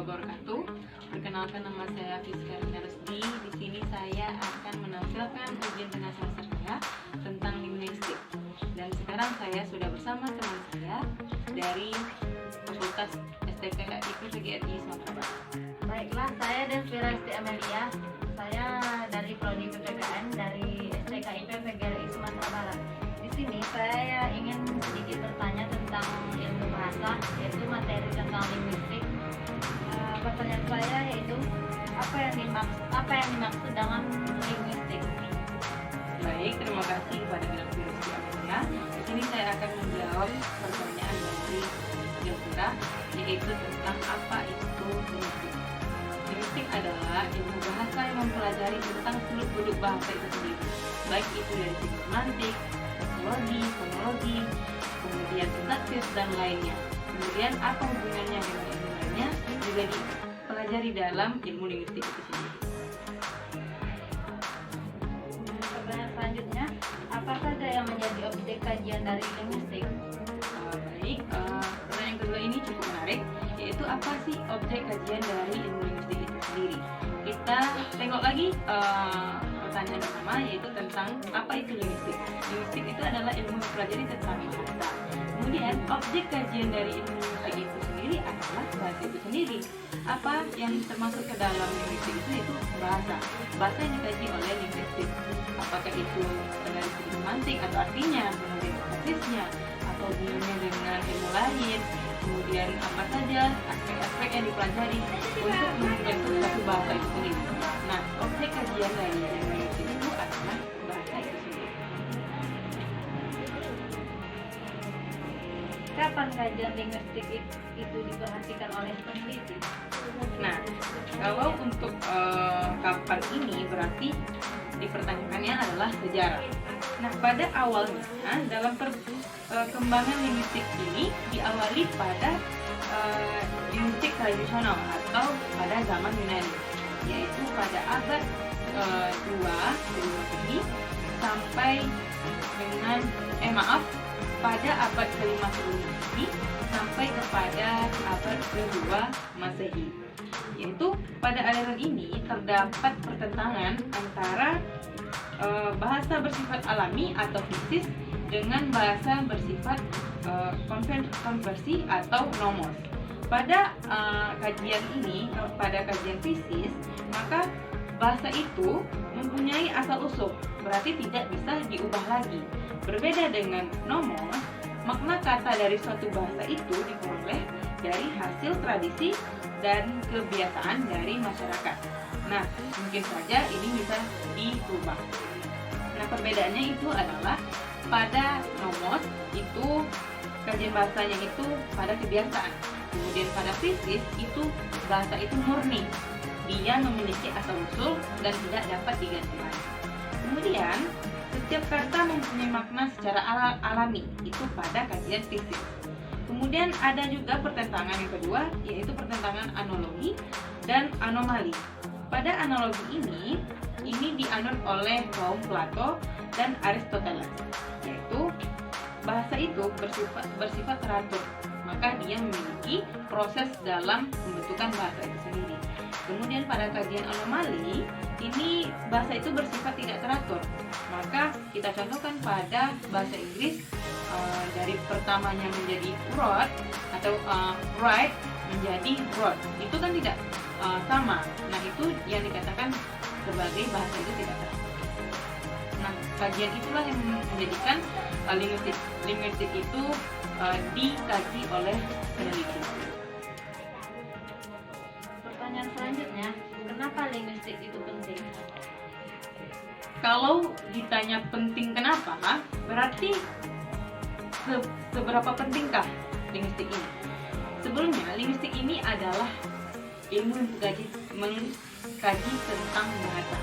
wabarakatuh. Perkenalkan, nama saya Fiska Rusdi. Di sini saya akan menampilkan ujian tengah semester saya tentang linguistik. Dan sekarang saya sudah bersama teman saya dari Fakultas STK IPVGRI Sumatera Barat. Baiklah, saya Desvira Esti Amelia. Saya dari Prodi PPKN dari STK IPVGRI Sumatera Barat. Di sini saya ingin sedikit bertanya tentang ilmu bahasa, yaitu materi tentang linguistik. Pertanyaan saya yaitu apa yang dimaksud dengan linguistik? Baik, terima kasih kepada Desvira Esti Amelia. Di sini saya akan menjawab pertanyaan dari Desvira, yaitu tentang apa itu linguistik. Linguistik adalah ilmu bahasa yang mempelajari tentang seluk-beluk bahasa itu sendiri, baik itu dari segi semantik, sosiologi, fonologi, kemudian sintaksis dan lainnya. Kemudian apa hubungannya dengan ilmu lainnya juga dipelajari dalam ilmu linguistik itu sendiri. Pertanyaan selanjutnya, apa saja yang menjadi objek kajian dari linguistik? Baik, pertanyaan kedua ini cukup menarik, yaitu apa sih objek kajian dari ilmu linguistik itu sendiri. Kita tengok lagi pertanyaan pertama, yaitu tentang apa itu linguistik. Linguistik itu adalah ilmu mempelajari tentang bahasa. Kemudian objek kajian dari ilmu linguistik itu sendiri adalah bahasa itu sendiri. Apa yang termasuk ke dalam linguistik itu yaitu bahasa. Bahasa yang dikaji oleh linguistik. Apakah itu dari segi semantik atau artinya, kemudian konteksnya, atau hubungannya dengan ilmu lain, kemudian apa saja aspek-aspek yang dipelajari untuk membentuk suatu bahasa itu sendiri. Nah, objek kajian dari linguistik itu adalah bahasa itu sendiri. Kapan kajian linguistik itu diperhatikan oleh peneliti? Nah, kalau untuk kapan ini berarti dipertanyakannya adalah sejarah. Nah, pada awalnya dalam perkembangan linguistik ini diawali pada linguistik tradisional atau pada zaman Yunani, yaitu pada abad 2 sebelum Masehi sampai dengan pada abad ke-5 sebelum Masehi sampai kepada abad ke-2 Masehi. Yaitu pada aliran ini terdapat pertentangan antara bahasa bersifat alami atau fisis dengan bahasa bersifat konversi atau nomos. Pada kajian ini, pada kajian fisis, maka bahasa itu mempunyai asal usul, berarti tidak bisa diubah lagi. Berbeda dengan nomos, makna kata dari suatu bahasa itu diperoleh dari hasil tradisi dan kebiasaan dari masyarakat. Nah, mungkin saja ini bisa diubah. Nah, perbedaannya itu adalah pada nomos itu kajian bahasanya itu pada kebiasaan. Kemudian pada fisis itu bahasa itu murni. Dia memiliki asal usul dan tidak dapat diganti lagi. Kemudian setiap kata mempunyai makna secara alami, itu pada kajian fisis. Kemudian ada juga pertentangan yang kedua, yaitu pertentangan analogi dan anomali. Pada analogi ini dianut oleh kaum Plato dan Aristoteles, yaitu bahasa itu bersifat teratur, maka dia memiliki proses dalam pembentukan bahasa itu sendiri. Kemudian pada kajian anomali, ini bahasa itu bersifat tidak teratur, maka kita contohkan pada bahasa Inggris, dari pertamanya menjadi wrote atau write menjadi wrote, itu kan tidak sama. Nah, itu yang dikatakan sebagai bahasa itu tidak teratur. Nah, kajian itulah yang menjadikan linguistik itu dikaji oleh peneliti. Pertanyaan selanjutnya, kenapa linguistik itu penting? Kalau ditanya penting kenapa, berarti seberapa pentingkah linguistik ini? Sebelumnya, linguistik ini adalah ilmu mengkaji tentang bahasa.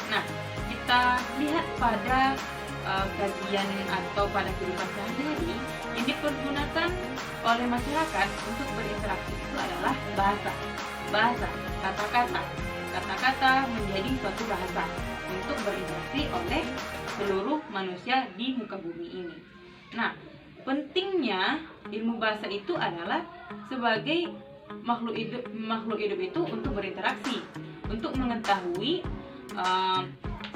Nah, kita lihat pada kajian atau pada kehidupan sehari-hari yang dipergunakan oleh masyarakat untuk berinteraksi itu adalah bahasa, kata-kata menjadi suatu bahasa untuk berinteraksi oleh seluruh manusia di muka bumi ini. Nah, pentingnya ilmu bahasa itu adalah sebagai makhluk hidup itu untuk berinteraksi, untuk mengetahui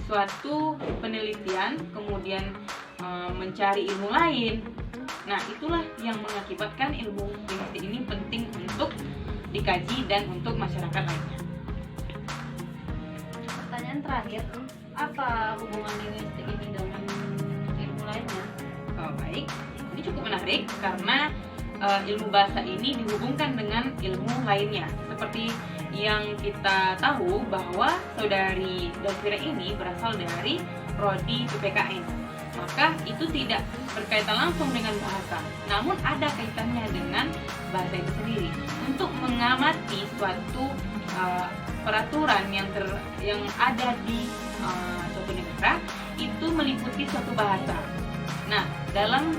suatu penelitian, kemudian mencari ilmu lain. Nah, itulah yang mengakibatkan ilmu linguistik ini penting untuk dikaji dan untuk masyarakat lainnya. Pertanyaan terakhir, apa hubungan linguistik ini dengan ilmu lainnya? Baik, ini cukup menarik karena ilmu bahasa ini dihubungkan dengan ilmu lainnya. Seperti yang kita tahu bahwa saudari Delvira ini berasal dari prodi PPKN, maka itu tidak berkaitan langsung dengan bahasa, namun ada kaitannya dengan bahasa itu sendiri. Untuk mengamati suatu peraturan yang ada di suatu negara, itu meliputi suatu bahasa. Nah, dalam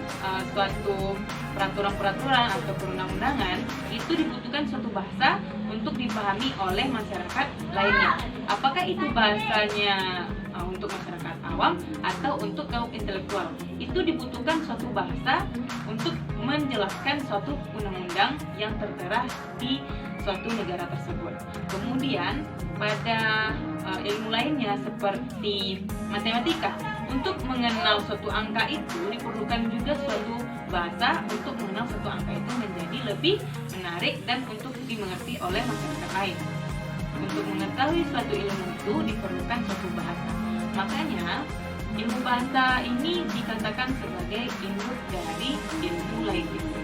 suatu peraturan-peraturan atau perundang-undangan itu dibutuhkan suatu bahasa untuk dipahami oleh masyarakat lainnya. Apakah itu bahasanya untuk masyarakat awam atau untuk kaum intelektual? Itu dibutuhkan suatu bahasa untuk menjelaskan suatu undang-undang yang tertera di suatu negara tersebut. Kemudian pada ilmu lainnya seperti matematika, untuk mengenal suatu angka itu diperlukan juga suatu bahasa untuk mengenal suatu angka itu menjadi lebih menarik dan untuk dimengerti oleh masyarakat lain. Untuk mengetahui suatu ilmu itu diperlukan suatu bahasa. Makanya ilmu bahasa ini dikatakan sebagai induk dari ilmu lain itu.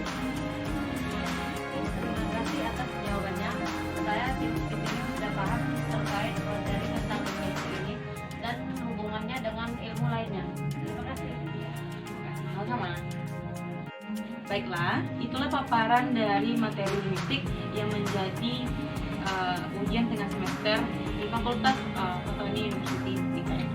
Terima kasih atas jawabannya. Saya di sini sudah paham terkait dari tentang linguistik ini dan hubungannya dengan ilmu lainnya. Terima kasih. Sama-sama. Baiklah, itulah paparan dari materi linguistik yang menjadi ujian tengah semester di Fakultas Fakultas University IKN.